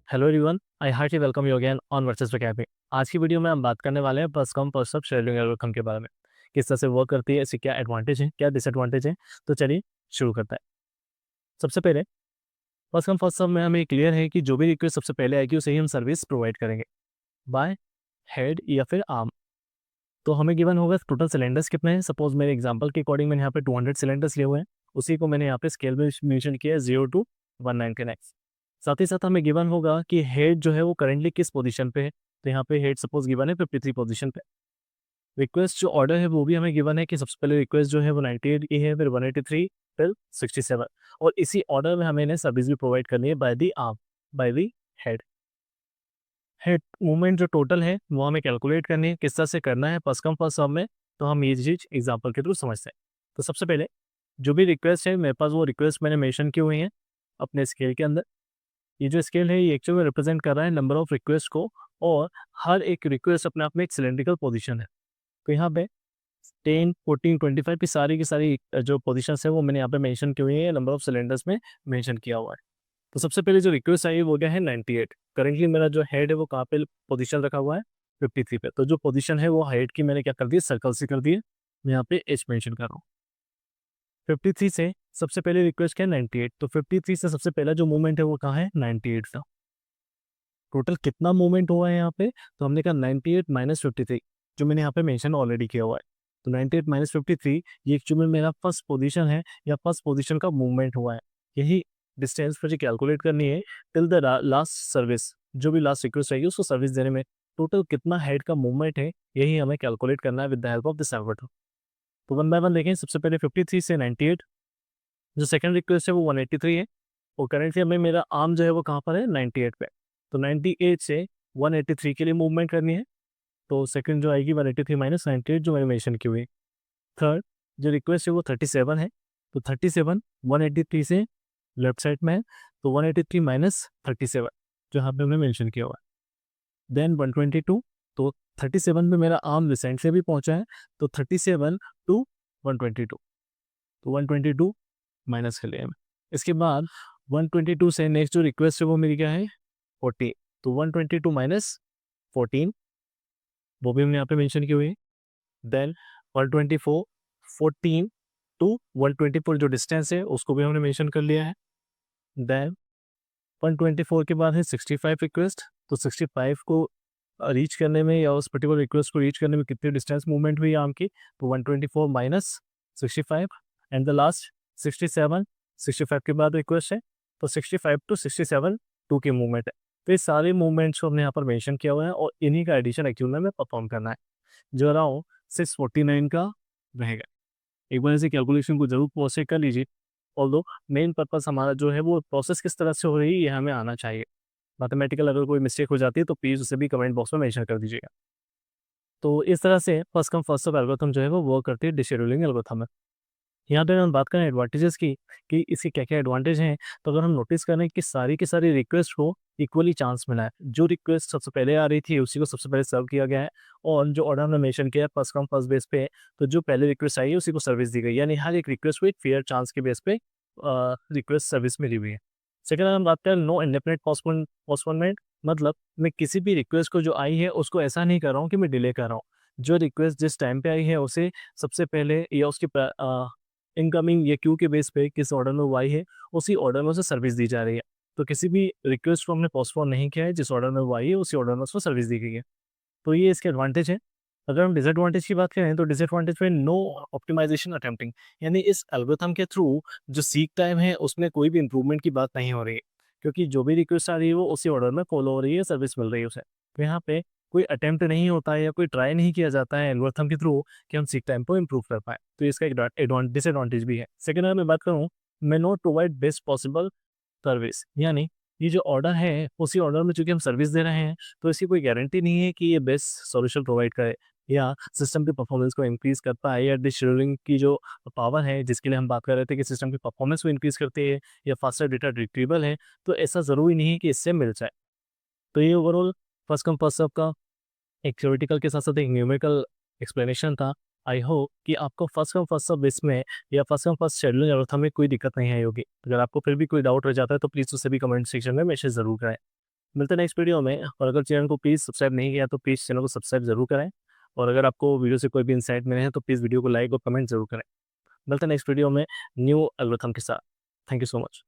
Hello everyone, I heartly welcome you again on Varchasva academy. आज की video में हम बात करने वाले हैं first come first serve scheduling algorithm के बारे में। किस तरह से वर्क करती है, इसके क्या एडवांटेज है, क्या डिसएडवांटेज है। तो चलिए शुरू करते हैं। सबसे पहले फर्स्ट कम फर्स्ट सर्व में हमें क्लियर है कि जो भी रिक्वेस्ट सबसे पहले आएगी उसे ही हम सर्विस प्रोवाइड करेंगे बाय हेड या फिर आर्म। तो हमें गिवन होगा टोटल सिलेंडर्स कितने हैं। सपोज मेरे एग्जाम्पल के अकॉर्डिंग मैंने यहाँ पे 200 सिलेंडर्स लिए हुए हैं, उसी को मैंने यहाँ पे स्केल में मेंशन किया है 0 to 199x। साथ ही साथ हमें गिवन होगा कि हेड जो है वो करेंटली किस पोजीशन पे है। तो यहाँ पे हेड सपोज गिवन है 53 पोजीशन पे। रिक्वेस्ट जो ऑर्डर है वो भी हमें गिवन है कि सबसे पहले रिक्वेस्ट जो है वो 98 की है, फिर 183, फिर 67, और इसी ऑर्डर में हमें इन्हें सर्विस भी प्रोवाइड करनी है by the arm, by the head. Head movement जो टोटल है वो हमें कैलकुलेट करनी है। किस तरह से करना है फर्स्ट कम फर्स्ट सर्व में, तो हम ये चीज़ एग्जांपल के थ्रू समझते हैं। तो सबसे पहले जो भी रिक्वेस्ट है मेरे पास, वो रिक्वेस्ट मैंने मेंशन की हुई है अपने स्केल के अंदर। ये जो स्केल है ये एक्चुअली में रिप्रेजेंट कर रहा है नंबर ऑफ रिक्वेस्ट को, और हर एक रिक्वेस्ट अपने आप में एक सिलेंड्रिकल पोजीशन है। तो यहाँ पे 10, 14, 25 की सारी जो पोजीशंस है वो मैंने यहाँ पे मेंशन की हुई है, नंबर ऑफ सिलेंडर्स में मेंशन किया हुआ है। तो सबसे पहले जो रिक्वेस्ट आई वो क्या है 98। करेंटली मेरा जो हेड है वो कहाँ पे पोजीशन रखा हुआ है 53 पे। तो जो पोजीशन है वो हेड की मैंने क्या कर दी है, सर्कल से कर दी है। मैं यहाँ पे एच मेंशन कर रहा हूँ। 53 से सबसे पहले रिक्वेस्ट क्या है 98। तो 53 से सबसे पहला जो मूवमेंट है वो कहाँ है 98 का। टोटल कितना मूवमेंट हुआ है यहाँ पे, तो हमने कहा 98 माइनस 53, जो मैंने यहाँ पे मेंशन ऑलरेडी किया हुआ है। तो 98 माइनस 53 ये एक्चुअली मेरा फर्स्ट पोजीशन है, या फर्स्ट पोजीशन का मूवमेंट हुआ है। यही डिस्टेंस मुझे कैलकुलेट करनी है टिल द लास्ट सर्विस। जो भी लास्ट रिक्वेस्ट रहेगी उसको सर्विस देने में टोटल कितना हेड का मूवमेंट है, यही हमें कैलकुलेट करना है with the help of this algorithm. तो वन बाय वन देखें। सबसे पहले 53 से 98, जो सेकंड रिक्वेस्ट है वो 183 है, और करेंटली हमें मेरा आर्म जो है वो कहाँ पर है 98 पे। तो 98 से 183 के लिए मूवमेंट करनी है। तो सेकंड जो आएगी 183 माइनस 98 जो मैंने मेंशन की हुई। थर्ड जो रिक्वेस्ट है वो 37 है। तो 37 183 से लेफ्ट साइड में है, तो 183 माइनस 37 जो यहाँ पे हमने मेंशन किया हुआ है। देन 122, तो 37 पे मेरा आर्म रिसेंट से भी पहुंचा है, तो 37 टू 122, तो 122 माइनस कर लिया है। इसके बाद 122 से नेक्स्ट जो रिक्वेस्ट है वो मेरी क्या है 40। तो 122 माइनस 14 वो भी हमने यहाँ पे मेंशन की हुई है। देन 124, 14 टू 124 जो डिस्टेंस है उसको भी हमने मेंशन कर लिया है। देन 124 के बाद है 65 रिक्वेस्ट। तो 65 को रीच करने में, या उस पर्टिकुलर रिक्वेस्ट को रीच करने में कितनी डिस्टेंस मूवमेंट हुई आर्म की, तो 124 माइनस 65, एंड द लास्ट 67। 65 के बाद रिक्वेस्ट है, तो 65 टू 67 2 की मूवमेंट है। तो ये सारे मूवमेंट्स को हमने यहाँ पर मेंशन किया हुआ है, और इन्हीं का एडिशन एक्चुअल में हमें परफॉर्म करना है, जो अराउंड 649 का रहेगा। एक बार इसे कैलकुलेशन को जरूर प्रोसेस कर लीजिए। ऑल्दो मेन पर्पस हमारा जो है वो प्रोसेस किस तरह से हो रही है ये हमें आना चाहिए। मैथमेटिकल अगर कोई मिस्टेक हो जाती है तो प्लीज़ उसे भी कमेंट बॉक्स में मेंशन कर दीजिएगा। तो इस तरह से first come first serve algorithm जो है वो वर्क करती है डिशेड्यूलिंग एल्गोरिथम में। यहाँ पे हम बात करें एडवांटेजेस की कि इसके क्या-क्या एडवांटेज हैं, तो अगर हम नोटिस करें कि सारी की सारी रिक्वेस्ट को इक्वली चांस मिला है। जो रिक्वेस्ट सबसे पहले आ रही थी उसी को सबसे पहले सर्व किया गया है, और जो ऑर्डर हमने मेंशन किया है फर्स्ट कम फर्स्ट बेस पे, तो जो पहले रिक्वेस्ट आई है उसी को सर्विस दी गई, यानी हर एक रिक्वेस्ट को एक फेयर चांस के बेस पे रिक्वेस्ट सर्विस मिली हुई है। सेकंड अगर हम बात करें नो इंडेफिनिट पोस्टपोनमेंट, मतलब मैं किसी भी रिक्वेस्ट को जो आई है उसको ऐसा नहीं कर रहा हूँ कि मैं डिले कर रहा हूँ। जो रिक्वेस्ट जिस टाइम पे आई है उसे सबसे पहले, या उसकी इनकमिंग या क्यू के बेस पे किस ऑर्डर में वो आई है उसी ऑर्डर में उसे सर्विस दी जा रही है। तो किसी भी रिक्वेस्ट को हमने पोस्टपोन नहीं किया है, जिस ऑर्डर में वो आई है उसी ऑर्डर में उसको सर्विस दी गई है। तो ये इसके एडवांटेज है। अगर हम डिसएडवांटेज की बात करें तो डिसएडवांटेज में नो ऑप्टिमाइजेशन अटेम्प्टिंग, यानी इस एल्गोरिथम के थ्रू जो सीक टाइम है उसमें कोई भी इंप्रूवमेंट की बात नहीं हो रही है, क्योंकि जो भी रिक्वेस्ट आ रही है वो उसी ऑर्डर में फॉलो हो रही है, सर्विस मिल रही है उसे। तो यहाँ पे कोई अटेम्प्ट नहीं होता है या कोई ट्राई नहीं किया जाता है एल्गोरिथम के थ्रू कि हम सीक टाइम को इम्प्रूव कर पाए। तो इसका एक डिसएडवांटेज भी है। सेकेंड अगर मैं बात करूँ, may not provide best possible service, यानी ये जो ऑर्डर है उसी ऑर्डर में चूंकि हम सर्विस दे रहे हैं तो इसकी कोई गारंटी नहीं है कि ये बेस्ट सॉल्यूशन प्रोवाइड करे, या सिस्टम की परफॉर्मेंस को इंक्रीज कर पाए, या डिश की जो पावर है जिसके लिए हम बात कर रहे थे कि सिस्टम की परफॉर्मेंस को इंक्रीज करती है, या फास्टर डेटा रिट्रीवल है, तो ऐसा ज़रूरी नहीं है कि इससे मिल जाए। तो ये overall first come first serve का एक थ्योरेटिकल के साथ साथ एक न्यूमेरिकल एक्सप्लेनेशन था। आई होप कि आपको first come first serve base में या first come first scheduling algorithm में कोई दिक्कत नहीं आई होगी। अगर आपको फिर भी कोई डाउट रह जाता है तो प्लीज़ उसे भी कमेंट सेक्शन में मैसेज ज़रूर करें। मिलते हैं नेक्स्ट वीडियो में, और अगर चैनल को प्लीज़ सब्सक्राइब नहीं किया तो प्लीज़ चैनल को सब्सक्राइब ज़रूर करें, और अगर आपको वीडियो से कोई भी इंसाइट मिले हैं तो प्लीज़ वीडियो को लाइक और कमेंट ज़रूर करें। मिलते हैं नेक्स्ट वीडियो में न्यू एल्गोरिथम के साथ। Thank you so much.